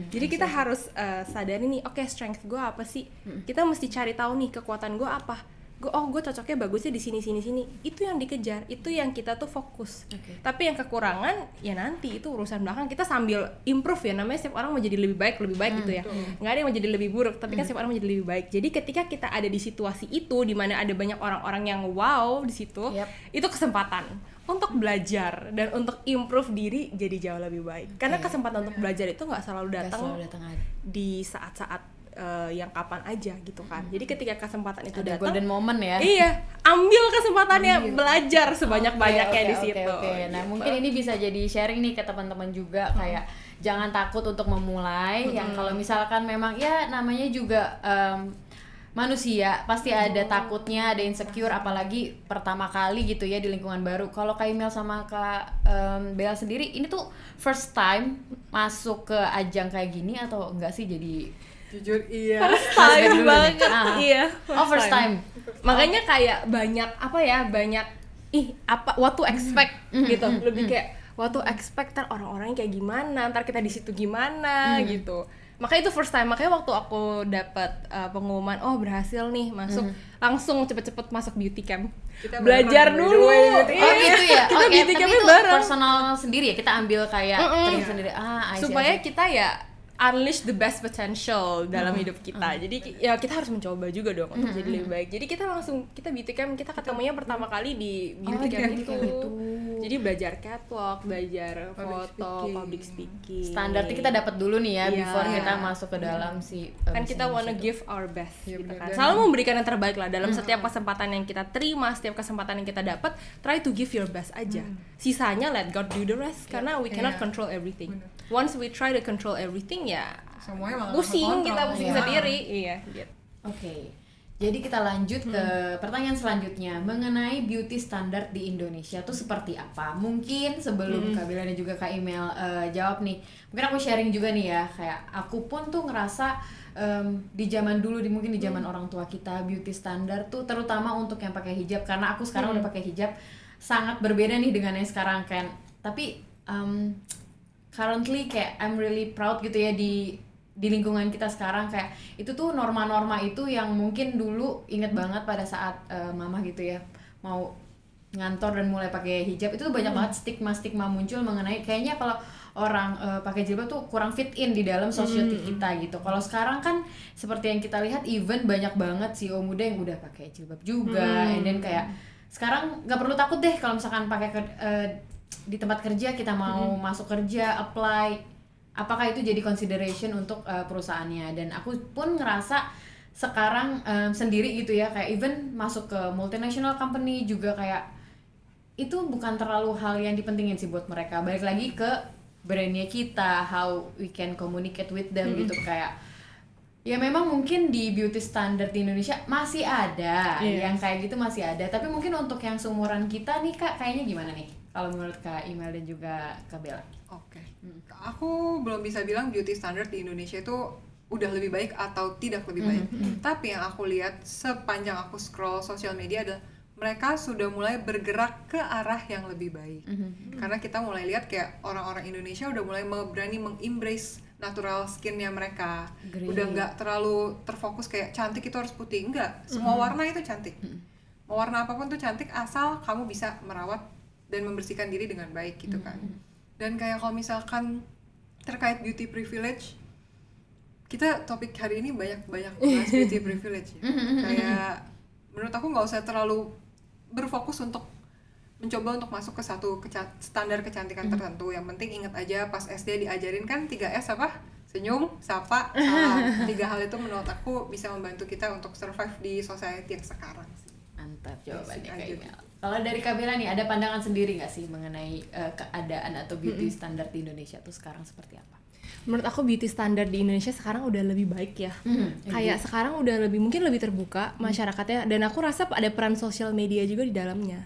Jadi kita harus sadari nih, oke, strength gue apa sih? Kita mesti cari tahu nih kekuatan gue apa. Gue cocoknya bagusnya di sini. Itu yang dikejar, itu yang kita tuh fokus. Tapi yang kekurangan ya nanti itu urusan belakang. Kita sambil improve ya, namanya setiap orang mau jadi lebih baik gitu ya. Nggak ada yang mau jadi lebih buruk, tapi kan setiap orang mau jadi lebih baik. Jadi ketika kita ada di situasi itu, di mana ada banyak orang-orang yang wow di situ, itu kesempatan untuk belajar dan untuk improve diri jadi jauh lebih baik. Karena kesempatan untuk belajar itu nggak selalu datang di saat-saat yang kapan aja gitu kan. Jadi ketika kesempatan itu datang, golden moment ya. Iya, ambil kesempatannya, belajar sebanyak-banyaknya di situ. Nah, mungkin ini bisa jadi sharing nih ke teman-teman juga, kayak jangan takut untuk memulai. Yang kalau misalkan memang ya namanya juga manusia, pasti ada takutnya, ada insecure, apalagi pertama kali gitu ya di lingkungan baru. Kalau Kak Email sama Kak Bella sendiri, ini tuh first time masuk ke ajang kayak gini atau enggak sih? Jadi jujur iya. First time banget. Iya. First time. Makanya kayak banyak what to expect gitu. Lebih kayak what to expect, ntar orang-orangnya kayak gimana, ntar kita di situ gimana gitu. Makanya itu first time. Makanya waktu aku dapat pengumuman, berhasil nih masuk, langsung cepet-cepet masuk beauty camp. Kita belajar dulu. Gitu ya. Kita beauty campnya itu bareng. Personal sendiri ya, kita ambil kayak training sendiri. Supaya kita ya unleash the best potential dalam hidup kita. Jadi ya kita harus mencoba juga dong untuk jadi lebih baik. Jadi kita beauty camp, kita ketemunya pertama kali di beauty camp itu. Jadi belajar catwalk, belajar foto, public speaking. Standarnya kita dapat dulu nih ya, before kita masuk ke dalam kan kita wanna give our best gitu kan. Selalu memberikan yang terbaik lah dalam setiap kesempatan yang kita terima, setiap kesempatan yang kita dapat, try to give your best aja. Sisanya let God do the rest, karena we cannot control everything. Once we try to control everything ya semuanya pusing sendiri. Iya gitu. Oke. Jadi kita lanjut ke pertanyaan selanjutnya mengenai beauty standard di Indonesia tuh seperti apa? Mungkin sebelum Kak Bella dan juga Kak Email jawab nih, mungkin aku sharing juga nih ya, kayak aku pun tuh ngerasa di zaman dulu, mungkin di zaman orang tua kita, beauty standard tuh terutama untuk yang pakai hijab, karena aku sekarang udah pakai hijab, sangat berbeda nih dengan yang sekarang kan. Tapi currently kayak I'm really proud gitu ya di lingkungan kita sekarang, kayak itu tuh norma-norma itu yang mungkin dulu inget banget pada saat mama gitu ya mau ngantor dan mulai pakai hijab, itu tuh banyak banget stigma muncul mengenai kayaknya kalau orang pakai jilbab tuh kurang fit in di dalam society kita gitu. Kalau sekarang kan seperti yang kita lihat, even banyak banget CEO muda yang udah pakai jilbab juga, and then kayak sekarang nggak perlu takut deh kalau misalkan pakai di tempat kerja kita mau masuk kerja, apply, apakah itu jadi consideration untuk perusahaannya. Dan aku pun ngerasa sekarang sendiri gitu ya, kayak even masuk ke multinational company juga kayak itu bukan terlalu hal yang dipentingin sih buat mereka. Balik lagi ke brandnya kita, how we can communicate with them gitu. Kayak ya memang mungkin di beauty standard di Indonesia masih ada yang kayak gitu, masih ada, tapi mungkin untuk yang seumuran kita nih Kak, kayaknya gimana nih kalau menurut Kak Imel dan juga Kak Bella? Oke. Aku belum bisa bilang beauty standard di Indonesia itu udah lebih baik atau tidak lebih baik. Tapi yang aku lihat sepanjang aku scroll sosial media adalah mereka sudah mulai bergerak ke arah yang lebih baik. Karena kita mulai lihat kayak orang-orang Indonesia udah mulai berani meng-embrace natural skinnya mereka. Udah nggak terlalu terfokus kayak cantik itu harus putih. Enggak, semua warna itu cantik. Mau warna apapun tuh cantik asal kamu bisa merawat dan membersihkan diri dengan baik gitu kan. Dan kayak kalau misalkan terkait beauty privilege, kita topik hari ini banyak bahas beauty privilege ya. Kayak menurut aku nggak usah terlalu berfokus untuk mencoba untuk masuk ke satu standar kecantikan tertentu. Yang penting ingat aja pas SD diajarin kan 3S apa? Senyum, sapa, salam. 3 hal itu menurut aku bisa membantu kita untuk survive di society yang sekarang sih. Mantap jawabannya Kak Imel. Kalau dari Kak Bella nih, ada pandangan sendiri nggak sih mengenai keadaan atau beauty standard di Indonesia tuh sekarang seperti apa? Menurut aku beauty standard di Indonesia sekarang udah lebih baik ya. Kayak sekarang udah mungkin lebih terbuka masyarakatnya, dan aku rasa ada peran sosial media juga di dalamnya.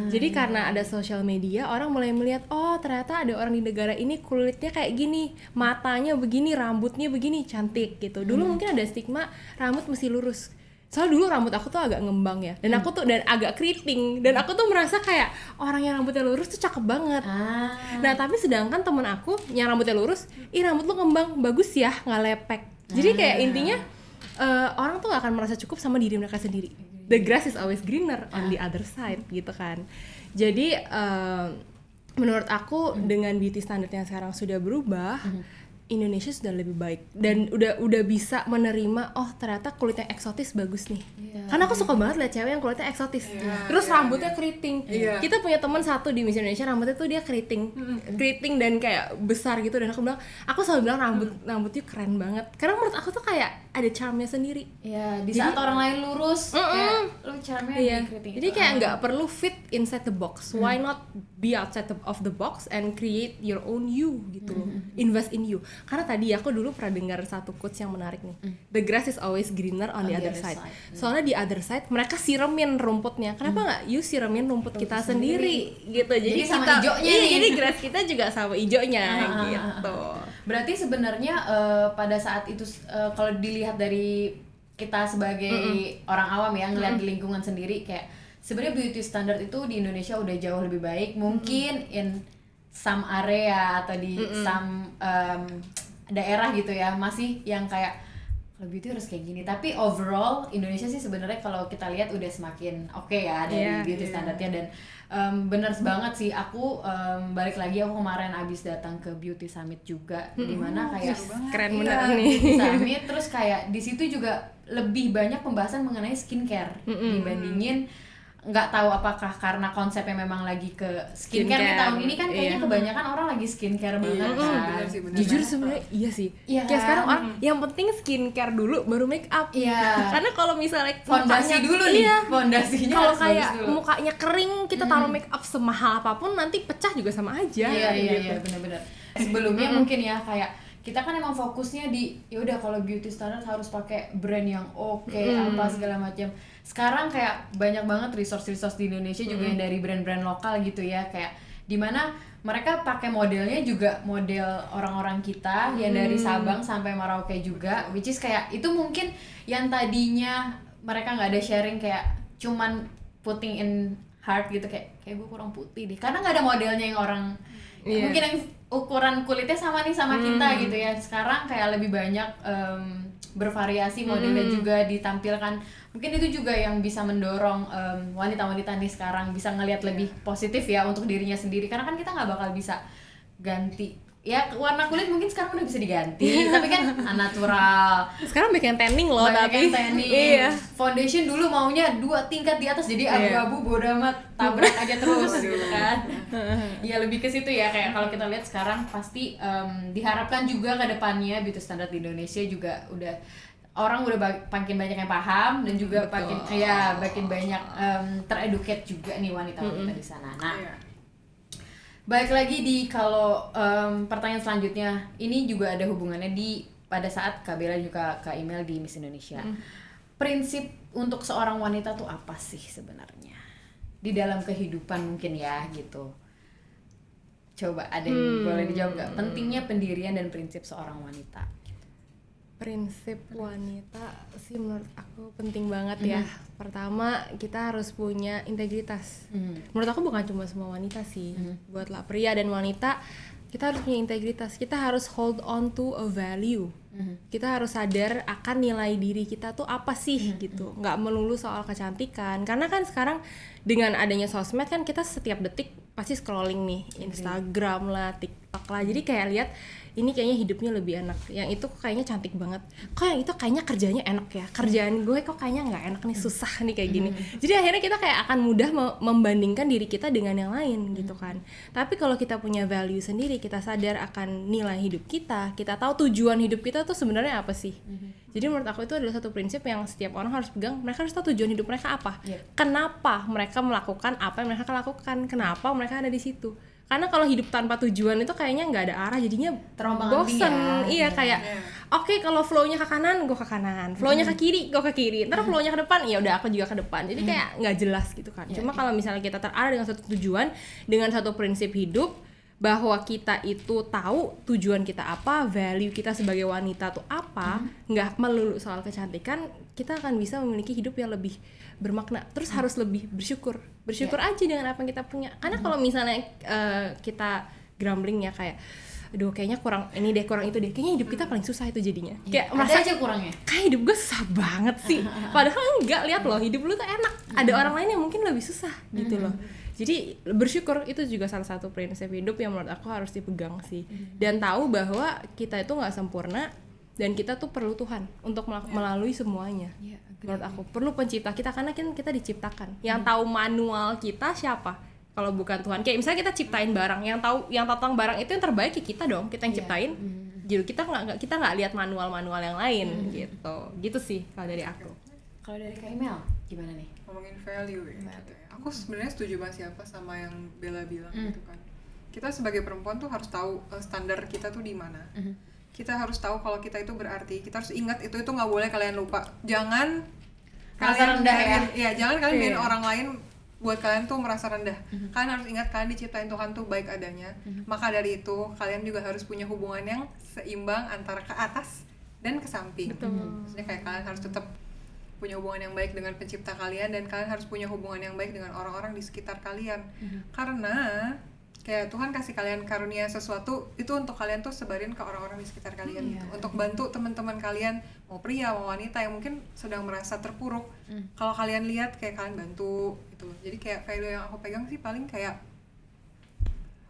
Jadi karena ada sosial media, orang mulai melihat, oh ternyata ada orang di negara ini kulitnya kayak gini, matanya begini, rambutnya begini, cantik gitu. Dulu mungkin ada stigma rambut mesti lurus. Soalnya dulu rambut aku tuh agak ngembang ya, dan aku tuh agak keriting, dan aku tuh merasa kayak orang yang rambutnya lurus tuh cakep banget. Nah tapi sedangkan temen aku yang rambutnya lurus, rambut lu ngembang, bagus ya, nggak lepek. Jadi kayak intinya orang tuh gak akan merasa cukup sama diri mereka sendiri. The grass is always greener on the other side gitu kan. Jadi menurut aku dengan beauty standard yang sekarang sudah berubah, Indonesia sudah lebih baik dan udah bisa menerima, oh ternyata kulitnya eksotis bagus nih. Karena aku suka banget liat cewek yang kulitnya eksotis, terus rambutnya keriting. Kita punya teman satu di Miss Indonesia, rambutnya tuh dia keriting dan kayak besar gitu, dan aku selalu bilang rambutnya keren banget. Karena menurut aku tuh kayak ada charmnya sendiri. Di saat orang lain lurus, kayak lu charmnya di keriting. Jadi kayak nggak perlu fit inside the box. Why not be outside of the box and create your own you gitu loh. Invest in you. Karena tadi aku dulu pernah dengar satu quotes yang menarik nih. The grass is always greener on the other side. Soalnya di other side mereka siremin rumputnya. Kenapa nggak you siremin rumput kita sendiri gitu. Jadi sama kita hijaunya jadi grass kita juga sama hijaunya gitu. Berarti sebenarnya pada saat itu kalau dilihat dari kita sebagai orang awam ya, ngeliat di lingkungan sendiri, kayak sebenarnya beauty standard itu di Indonesia udah jauh lebih baik. Mungkin in some area atau di some daerah gitu ya, masih yang kayak kalau beauty harus kayak gini. Tapi overall Indonesia sih sebenarnya kalau kita lihat udah semakin oke ya dari beauty standarnya. Dan bener banget sih, aku balik lagi, aku kemarin abis datang ke Beauty Summit juga, dimana kayak keren bener nih Beauty Summit. Terus kayak di situ juga lebih banyak pembahasan mengenai skincare dibandingin, nggak tahu apakah karena konsepnya memang lagi ke skincare nih tahun ini kan kayaknya kebanyakan orang lagi skincare banget kan. Jujur sebenarnya iya sih. Kayak sekarang orang yang penting skincare dulu baru make up. Karena kalau misalnya fondasi dulu nih, fondasinya kalau kayak mukanya kering kita taruh make up semahal apapun nanti pecah juga sama aja. Iya benar-benar. Sebelumnya mungkin ya kayak kita kan emang fokusnya di ya udah kalau beauty standard harus pakai brand yang oke, apa segala macam. Sekarang kayak banyak banget resource di Indonesia juga yang dari brand-brand lokal gitu ya, kayak dimana mereka pakai modelnya juga model orang-orang kita yang dari Sabang sampai Merauke juga, which is kayak itu mungkin yang tadinya mereka nggak ada sharing, kayak cuman putting in heart gitu, kayak gue kurang putih deh karena nggak ada modelnya yang orang mungkin yang ukuran kulitnya sama nih sama kita gitu ya. Sekarang kayak lebih banyak bervariasi modelnya juga ditampilkan. Mungkin itu juga yang bisa mendorong wanita-wanita nih sekarang bisa ngelihat lebih positif ya untuk dirinya sendiri, karena kan kita nggak bakal bisa ganti ya warna kulit, mungkin sekarang udah bisa diganti tapi kan natural. Sekarang banyak yang tanning loh, banyak yang tanning. Foundation dulu maunya 2 tingkat di atas, jadi abu-abu bodo amat, tabrak aja terus gitu kan. Ya lebih ke situ ya, kayak kalau kita lihat sekarang pasti diharapkan juga ke depannya beauty standard di Indonesia juga udah orang udah makin banyak yang paham dan juga makin banyak tereducate juga nih wanita-wanita di sana. Nah, Baik lagi di kalau pertanyaan selanjutnya ini juga ada hubungannya di pada saat Kak Bella juga Kak Email di Miss Indonesia. Prinsip untuk seorang wanita tuh apa sih sebenarnya di dalam kehidupan mungkin ya gitu. Coba ada yang boleh dijawab nggak? Pentingnya pendirian dan prinsip seorang wanita. Prinsip wanita sih menurut aku penting banget ya. Pertama, kita harus punya integritas. Menurut aku bukan cuma semua wanita sih, buatlah pria dan wanita, kita harus punya integritas. Kita harus hold on to a value. Kita harus sadar akan nilai diri kita tuh apa sih gitu. Nggak melulu soal kecantikan. Karena kan sekarang dengan adanya sosmed kan kita setiap detik pasti scrolling nih, Instagram lah, TikTok lah. Jadi kayak lihat ini kayaknya hidupnya lebih enak, yang itu kok kayaknya cantik banget, kok yang itu kayaknya kerjanya enak ya, kerjaan gue kok kayaknya nggak enak nih, susah nih kayak gini. Jadi akhirnya kita kayak akan mudah membandingkan diri kita dengan yang lain gitu kan. Tapi kalau kita punya value sendiri, kita sadar akan nilai hidup kita tahu tujuan hidup kita tuh sebenarnya apa sih. Jadi menurut aku itu adalah satu prinsip yang setiap orang harus pegang. Mereka harus tahu tujuan hidup mereka apa, kenapa mereka melakukan apa yang mereka lakukan, kenapa mereka ada di situ. Karena kalau hidup tanpa tujuan itu kayaknya nggak ada arah, jadinya bosen. Iya kayak oke, kalau flow-nya ke kanan, gue ke kanan, flow-nya ke kiri, gue ke kiri, ntar flow-nya ke depan, ya udah aku juga ke depan. Jadi kayak nggak jelas gitu kan. Cuma kalau misalnya kita terarah dengan satu tujuan, dengan satu prinsip hidup, bahwa kita itu tahu tujuan kita apa, value kita sebagai wanita tuh apa, nggak melulu soal kecantikan, kita akan bisa memiliki hidup yang lebih bermakna. Terus harus lebih bersyukur aja dengan apa yang kita punya. Karena kalau misalnya kita grumbling ya kayak aduh kayaknya kurang ini deh, kurang itu deh, kayaknya hidup kita paling susah itu jadinya. Kayak merasa ada aja kurangnya, kayak hidup gue susah banget sih. Padahal enggak, lihat loh hidup lu tuh enak, ada orang lain yang mungkin lebih susah gitu loh. Jadi bersyukur itu juga salah satu prinsip hidup yang menurut aku harus dipegang sih. Dan tahu bahwa kita itu nggak sempurna dan kita tuh perlu Tuhan untuk melalui semuanya. Menurut aku perlu pencipta kita, karena kan kita diciptakan. Yang tahu manual kita siapa? Kalau bukan Tuhan. Kayak misalnya kita ciptain barang, yang tahu tentang barang itu yang terbaik ya kita dong, kita yang ciptain. Jadi kita nggak lihat manual yang lain gitu sih kalau dari aku. Kalau dari Kak Email gimana nih? Ngomongin value ya, gitu ya. Aku sebenarnya setuju banget sama yang Bella bilang gitu kan. Kita sebagai perempuan tuh harus tahu standar kita tuh di mana. Kita harus tahu kalau kita itu berarti, kita harus ingat itu nggak boleh kalian lupa. Jangan kalian rendah ya. Jangan kalian bikin orang lain buat kalian tuh merasa rendah. Kalian harus ingat kalian diciptain Tuhan tuh baik adanya. Maka dari itu kalian juga harus punya hubungan yang seimbang antara ke atas dan ke samping. Maksudnya kayak kalian harus tetap punya hubungan yang baik dengan pencipta kalian, dan kalian harus punya hubungan yang baik dengan orang-orang di sekitar kalian. Karena kayak Tuhan kasih kalian karunia sesuatu itu untuk kalian tuh sebarin ke orang-orang di sekitar kalian gitu. Untuk bantu teman-teman kalian, mau pria mau wanita yang mungkin sedang merasa terpuruk. Kalau kalian lihat kayak kalian bantu gitu. Jadi kayak value yang aku pegang sih paling kayak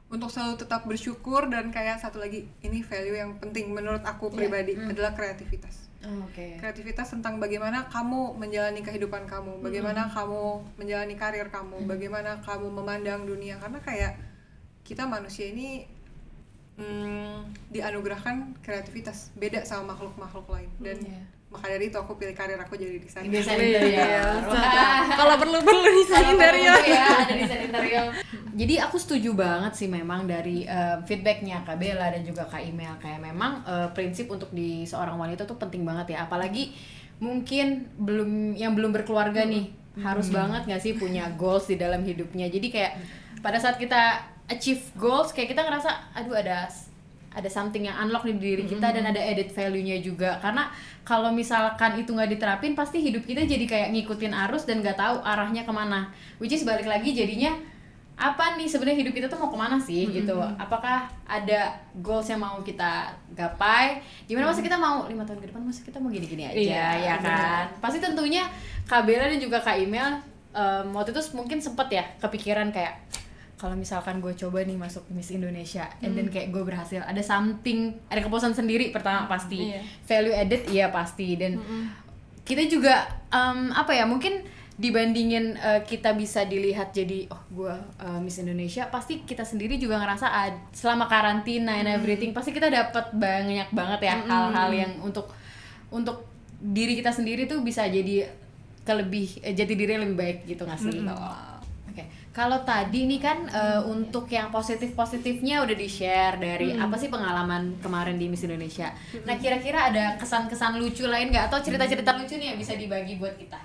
untuk selalu tetap bersyukur, dan kayak satu lagi ini value yang penting menurut aku pribadi adalah kreativitas. Kreativitas tentang bagaimana kamu menjalani kehidupan kamu, bagaimana kamu menjalani karir kamu, bagaimana kamu memandang dunia. Karena kayak kita manusia ini dianugerahkan kreativitas beda sama makhluk-makhluk lain, dan maka dari itu aku pilih karir aku jadi desainer. Kalau perlu desain interior ya, ada desain interior. Jadi aku setuju banget sih memang dari feedbacknya Kak Bella dan juga Kak Email, kayak memang prinsip untuk di seorang wanita tuh penting banget ya, apalagi mungkin belum berkeluarga nih, harus banget nggak sih punya goals di dalam hidupnya. Jadi kayak pada saat kita achieve goals, kayak kita ngerasa aduh ada something yang unlock di diri kita, dan ada added value-nya juga. Karena kalau misalkan itu nggak diterapin, pasti hidup kita jadi kayak ngikutin arus dan nggak tahu arahnya kemana. Which is balik lagi jadinya apa nih sebenarnya hidup kita tuh mau kemana sih gitu. Apakah ada goals yang mau kita gapai? Gimana masa kita mau 5 tahun ke depan masa kita mau gini-gini aja ya kan? Pasti tentunya Kak Bella dan juga Kak Email waktu itu mungkin sempet ya kepikiran kayak kalau misalkan gue coba nih masuk Miss Indonesia and then kayak gue berhasil, ada kepuasan sendiri pertama pasti, value added iya pasti, dan kita juga mungkin dibandingin kita bisa dilihat jadi gue Miss Indonesia, pasti kita sendiri juga ngerasa selama karantina and everything pasti kita dapat banyak banget ya hal-hal yang untuk diri kita sendiri tuh bisa jadi jati diri yang lebih baik gitu nggak sih? Oke. Kalau tadi nih kan untuk yang positif-positifnya udah di-share dari apa sih pengalaman kemarin di Miss Indonesia. Nah, kira-kira ada kesan-kesan lucu lain nggak atau cerita-cerita lucu nih yang bisa dibagi buat kita?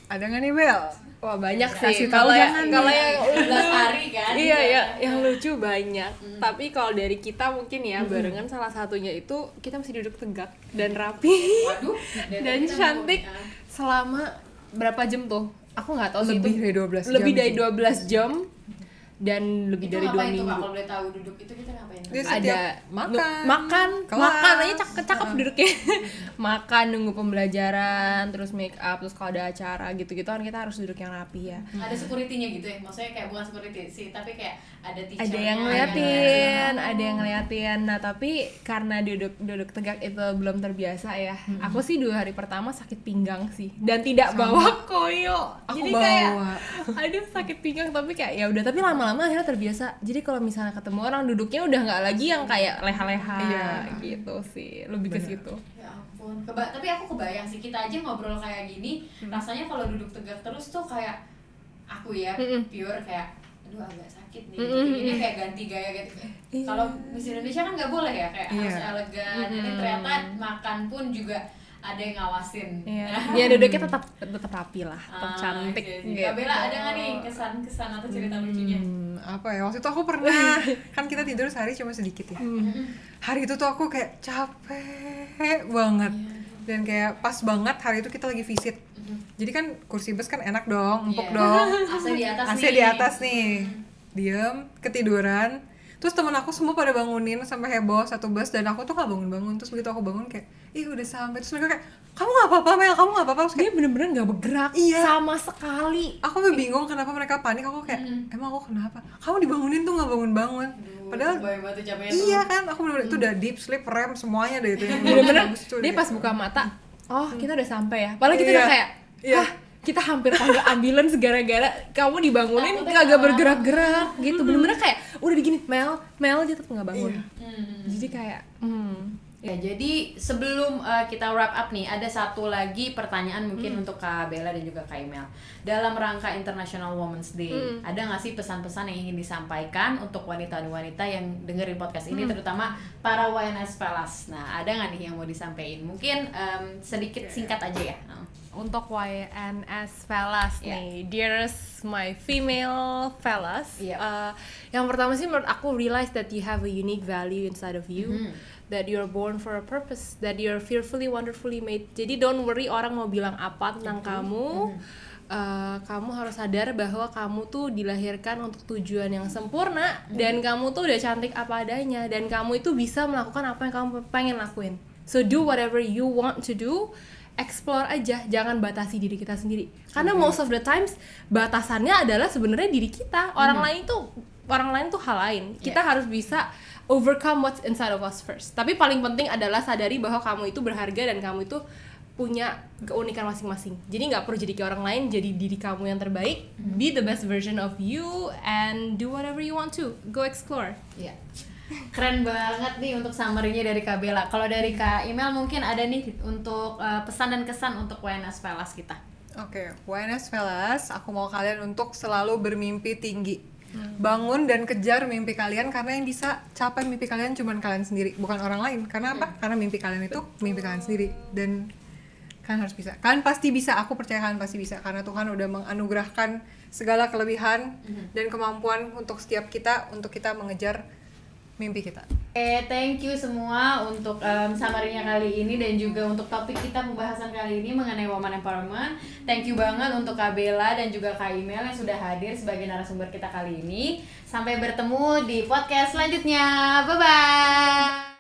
Ada nggak nih Bel? Wah banyak Kasih sih. tahu Kalau jangan kalau nih. yang 11 hari kan? iya ya, yang lucu banyak. Tapi kalau dari kita mungkin ya barengan salah satunya itu kita mesti duduk tegak dan rapi Waduh, dan cantik selama berapa jam tuh? Aku nggak tahu sih Lebih itu dari 12 jam lebih dari sih. 12 jam dan lebih Itu dari 2 ngapain tuh, Kak? minggu. Kalau boleh tahu duduk itu kita ngapain? Dia Ada setiap makan, kelas. makan aja cakep duduknya. Makan, nunggu pembelajaran, terus make up, terus kalau ada acara gitu-gitu kan kita harus duduk yang rapi ya. Ada security-nya gitu ya? Maksudnya kayak bukan security sih, tapi kayak ada teacher-nya. Ada yang ngeliatin, ada yang ngeliatin. Nah tapi karena duduk tegak itu belum terbiasa ya. Aku sih 2 hari pertama sakit pinggang sih dan tidak bawa koyo. Aku Jadi bawa. kayak aduh sakit pinggang, tapi kayak ya udah, tapi lama-lama akhirnya terbiasa. Jadi kalau misalnya ketemu orang duduknya udah nggak lagi yang kayak leha-leha gitu sih, lebih ke situ. Ya ampun, tapi aku kebayang sih kita aja ngobrol kayak gini, rasanya kalau duduk tegak terus tuh kayak aku ya pure kayak aduh agak sakit nih. Ini kayak ganti gaya gitu. Kalau Miss Indonesia kan nggak boleh ya, kayak harus elegan. Ini ternyata makan pun juga ada yang ngawasin. Iya. Ya duduknya tetap rapi lah, tetap cantik gitu. gitu. Kak Bella ada nggak nih kesan-kesan atau cerita lucunya? Apa ya, waktu itu aku pernah kan kita tidur sehari cuma sedikit ya. Hari itu tuh aku kayak capek banget. Dan kayak pas banget hari itu kita lagi visit. Jadi kan kursi bus kan enak dong, empuk dong. AC di atas AC nih. di atas nih. Diem, ketiduran. Terus temen aku semua pada bangunin sampai heboh satu bus dan aku tuh gak bangun-bangun. Terus begitu aku bangun kayak, ih udah sampai. Terus mereka kayak, kamu gak apa-apa Mel, kamu gak apa-apa. Terus kayak, Dia bener-bener nggak bergerak sama sekali. aku bingung kenapa mereka panik. Aku kayak, emang aku kenapa? Kamu dibangunin tuh gak bangun-bangun. Padahal Kebayang banget tuh capeknya iya tuh. kan, aku bener-bener itu udah deep sleep, REM semuanya deh itu yang Bener-bener bagus tuh dia deh. pas buka mata, oh kita udah sampai ya. Padahal kita Iya. udah kayak, Iya. hah kita hampir panggil ambulans gara-gara kamu dibangunin Takutnya kagak kenapa? bergerak-gerak gitu. Bener-bener kayak udah digini, Mel dia tetap nggak bangun. Iya. Jadi kayak, Ya, jadi sebelum kita wrap up nih, ada satu lagi pertanyaan mungkin untuk Kak Bella dan juga Kak Imel. Dalam rangka International Women's Day, ada nggak sih pesan-pesan yang ingin disampaikan untuk wanita-wanita yang dengerin podcast ini, terutama para WNS Fellas? Nah, ada nggak nih yang mau disampaikan? Mungkin sedikit singkat aja ya. untuk YNS Fellas Yeah. nih, dearest my female fellas. Yeah. Yang pertama sih menurut aku, realize that you have a unique value inside of you, that you're born for a purpose, that you're fearfully wonderfully made. Jadi don't worry orang mau bilang apa tentang kamu. Kamu harus sadar bahwa kamu tuh dilahirkan untuk tujuan yang sempurna, dan kamu tuh udah cantik apa adanya, dan kamu itu bisa melakukan apa yang kamu pengen lakuin. So do whatever you want to do. Explore aja, jangan batasi diri kita sendiri. Karena most of the times batasannya adalah sebenarnya diri kita. Orang lain tuh hal lain. Kita harus bisa overcome what's inside of us first. Tapi paling penting adalah sadari bahwa kamu itu berharga dan kamu itu punya keunikan masing-masing. Jadi nggak perlu jadi kayak orang lain, jadi diri kamu yang terbaik. Be the best version of you and do whatever you want to. Go explore. Iya. Keren banget nih untuk summary-nya dari Kak Bella. Kalau dari Kak Imel mungkin ada nih untuk pesan dan kesan untuk WNS Fellas kita. Oke, WNS Fellas, aku mau kalian untuk selalu bermimpi tinggi. Bangun dan kejar mimpi kalian, karena yang bisa capai mimpi kalian cuma kalian sendiri, bukan orang lain. Karena apa? Karena mimpi kalian itu mimpi kalian sendiri, dan kalian harus bisa. Kalian pasti bisa, aku percaya kalian pasti bisa, karena Tuhan udah menganugerahkan segala kelebihan dan kemampuan untuk setiap kita, untuk kita mengejar mimpi kita. Thank you semua untuk summary-nya kali ini dan juga untuk topik kita pembahasan kali ini mengenai woman empowerment. Thank you banget untuk Kak Bella dan juga Kak Imel yang sudah hadir sebagai narasumber kita kali ini. Sampai bertemu di podcast selanjutnya. Bye-bye!